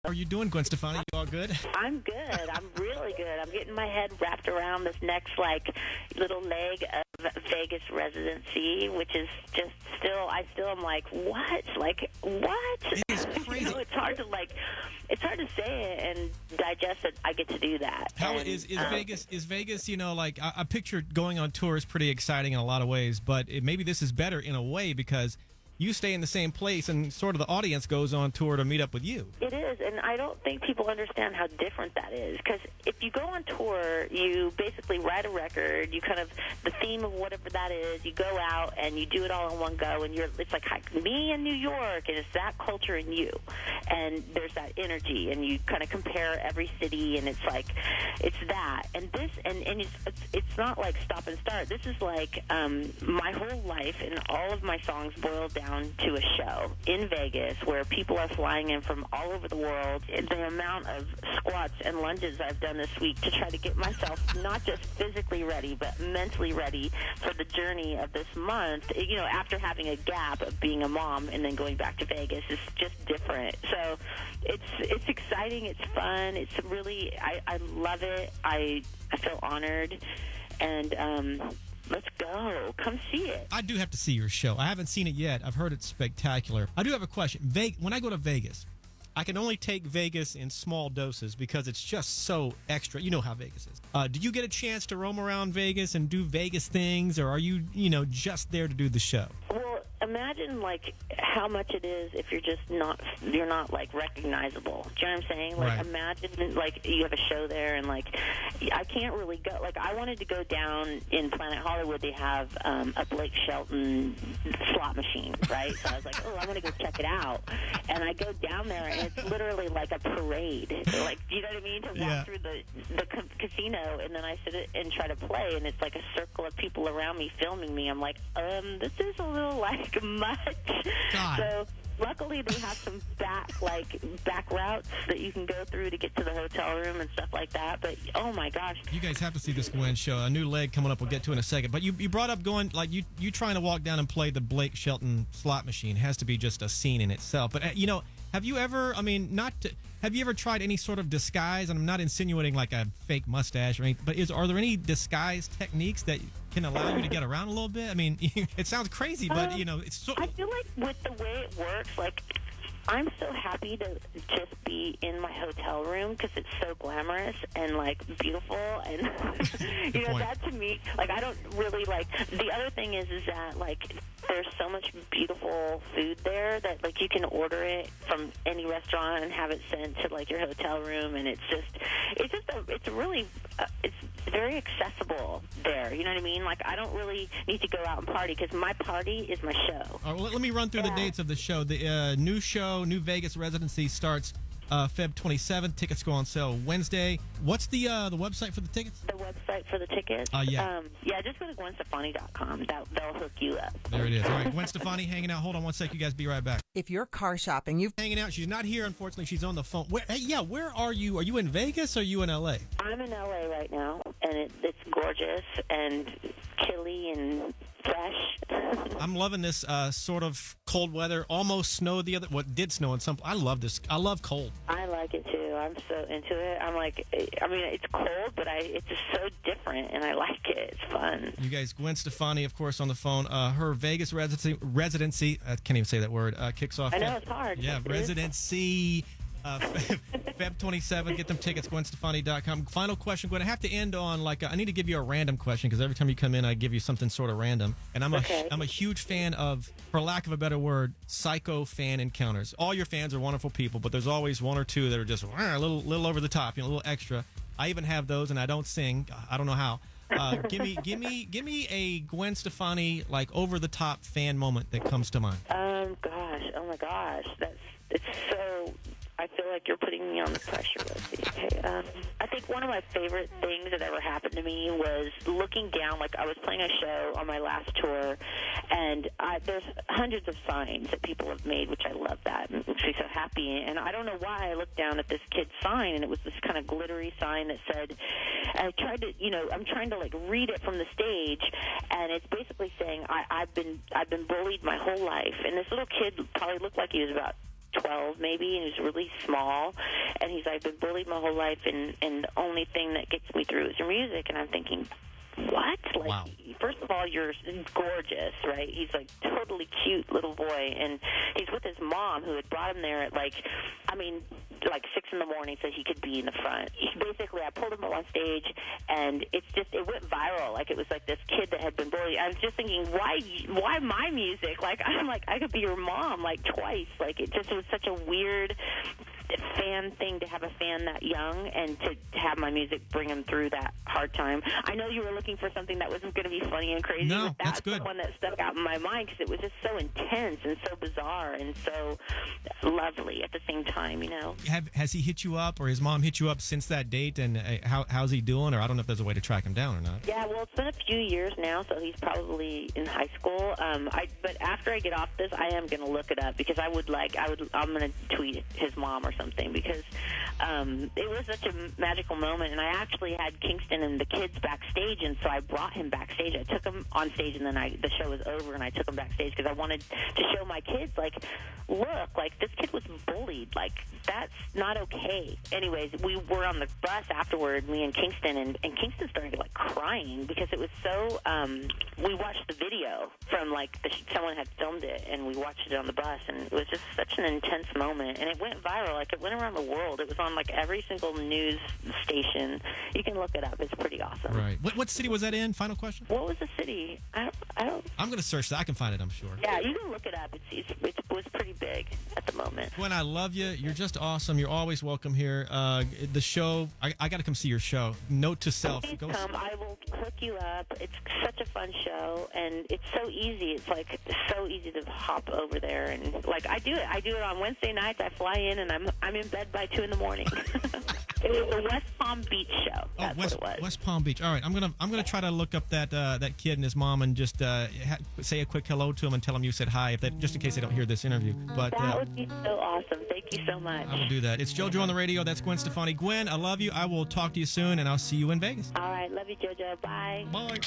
How are you doing, Gwen Stefani? You all good? I'm good. I'm really good. I'm getting my head wrapped around this next, little leg of Vegas residency, which is just I still am like, what? Like, what? It is crazy. It's hard to say it and digest it. I get to do that. How is Vegas? Is Vegas, I picture going on tour is pretty exciting in a lot of ways, but maybe this is better in a way because you stay in the same place and sort of the audience goes on tour to meet up with you. It is, and I don't think people understand how different that is. Because if you go on tour, you basically write a record, you kind of, the theme of whatever that is, you go out and you do it all in one go, and it's like me in New York, and it's that culture in you. And there's that energy, and you kind of compare every city, and it's like, it's that. And this, and it's not like stop and start. This is like my whole life, and all of my songs boil down to a show in Vegas where people are flying in from all over the world. The amount of squats and lunges I've done this week to try to get myself not just physically ready, but mentally ready for the journey of this month, after having a gap of being a mom and then going back to Vegas is just different. So it's exciting. It's fun. It's really, I love it. I feel honored. And, let's go. Come see it. I do have to see your show. I haven't seen it yet. I've heard it's spectacular. I do have a question. When I go to Vegas, I can only take Vegas in small doses because it's just so extra. You know how Vegas is. Do you get a chance to roam around Vegas and do Vegas things, or are you, just there to do the show? Well, imagine how much it is if you're not recognizable. Do you know what I'm saying? Right. Imagine you have a show there, and I can't really go. I wanted to go down in Planet Hollywood. They have a Blake Shelton slot machine, right? So I was like, I want to go check it out. And I go down there, and it's literally like a parade. Do you know what I mean? To walk through the casino, and then I sit and try to play, and it's like a circle of people around me filming me. I'm like, this is a little much. God. So luckily they have some back routes that you can go through to get to the hotel room and stuff like that. But oh my gosh, you guys have to see this Gwen show. A new leg coming up. We'll get to in a second. But you brought up going you trying to walk down and play the Blake Shelton slot machine has to be just a scene in itself. But have you ever? Have you ever tried any sort of disguise? And I'm not insinuating like a fake mustache or anything, but are there any disguise techniques that can allow you to get around a little bit? I mean, it sounds crazy, but it's so. I feel like with the way it works, I'm so happy to just be in my hotel room because it's so glamorous and beautiful, and that to me, I don't really the other thing is that there's so much beautiful food there that you can order it from any restaurant and have it sent to your hotel room, and it's very accessible there. You know what I mean? I don't really need to go out and party because my party is my show. All right, well, let me run through the dates of the show. The new Vegas residency starts Feb 27th. Tickets go on sale Wednesday. What's the website for the tickets? The website for the tickets? Just go to GwenStefani.com. They'll hook you up. There it is. All right, Gwen Stefani hanging out. Hold on one sec. You guys be right back. If you're car shopping, you've hanging out. She's not here, unfortunately. She's on the phone. Where are you? Are you in Vegas or are you in L.A.? I'm in L.A. right now, and it's gorgeous and chilly and fresh. I'm loving this sort of cold weather. Almost snow did snow in some. I love this. I love cold. I like it too. I'm so into it. It's cold, but it's just so different, and I like it. It's fun. You guys, Gwen Stefani, of course, on the phone. Her Vegas residency. I can't even say that word. Kicks off. I know it's hard. Yeah, residency. Feb 27. Get them tickets, GwenStefani.com. Final question, Gwen. I have to end on I need to give you a random question because every time you come in, I give you something sort of random. And I'm a huge fan of, for lack of a better word, psycho fan encounters. All your fans are wonderful people, but there's always one or two that are just a little over the top, a little extra. I even have those, and I don't sing. I don't know how. Give me a Gwen Stefani over the top fan moment that comes to mind. Oh my gosh, it's so. I feel like you're putting me on the pressure. Let's see. Okay. I think one of my favorite things that ever happened to me was looking down. I was playing a show on my last tour, and there's hundreds of signs that people have made, which I love that. It makes me so happy. And I don't know why I looked down at this kid's sign, and it was this kind of glittery sign that said, I'm trying to read it from the stage, and it's basically saying I've been bullied my whole life. And this little kid probably looked like he was about 12 maybe, and he was really small. And he's like, I've been bullied my whole life, and the only thing that gets me through is your music. And I'm thinking, what? Like, wow. First of all, you're gorgeous, right? He's like totally cute little boy, and he's with his mom, who had brought him there at like 6 in the morning so he could be in the front. Basically, I pulled him up on stage, and it went viral. Like, it was like this kid that had been bullied. I was just thinking, why my music? Like, I'm like, I could be your mom like twice. Like, it was such a weird fan thing to have a fan that young and to have my music bring him through that hard time. I know you were looking for something that wasn't going to be funny and crazy. No, but that's good. The one that stuck out in my mind because it was just so intense and so bizarre and so lovely at the same time, you know. Has he hit you up, or his mom hit you up since that date, and how's he doing? Or I don't know if there's a way to track him down or not. Yeah, well, it's been a few years now, so he's probably in high school. But after I get off this, I am going to look it up because I'm going to tweet his mom or something because it was such a magical moment, and I actually had Kingston and the kids backstage, and so I brought him backstage. I took him on stage, and then the show was over, and I took him backstage because I wanted to show my kids, like, look, like, this kid was bullied. Like, that's not okay. Anyways, we were on the bus afterward, me and Kingston, and Kingston started, like, crying because it was so, we watched the video from, like, someone had filmed it, and we watched it on the bus, and it was just such an intense moment, and it went viral. Like, it went around the world. It was on, like, every single news station. You can look it up. It's pretty awesome. Right. What city was that in? Final question. What was the city? I don't. I'm going to search that. I can find it, I'm sure. Yeah, you can look it up. It was pretty big at the moment. Gwen, I love you. You're just awesome. You're always welcome here. The show, I got to come see your show. Note to self. Please come. I will hook you up. It's such a fun show, and it's so easy. It's like so easy to hop over there, and like I do it on Wednesday nights. I fly in, and I'm in bed by 2 in the morning. It was the West Palm Beach show. That's what it was. West Palm Beach. All right, I'm gonna try to look up that kid and his mom and just say a quick hello to him and tell him you said hi, just in case they don't hear this interview. But that would be so awesome. Thank you so much. I will do that. It's JoJo on the radio. That's Gwen Stefani. Gwen, I love you. I will talk to you soon, and I'll see you in Vegas. All right, love you, JoJo. Bye. Bye.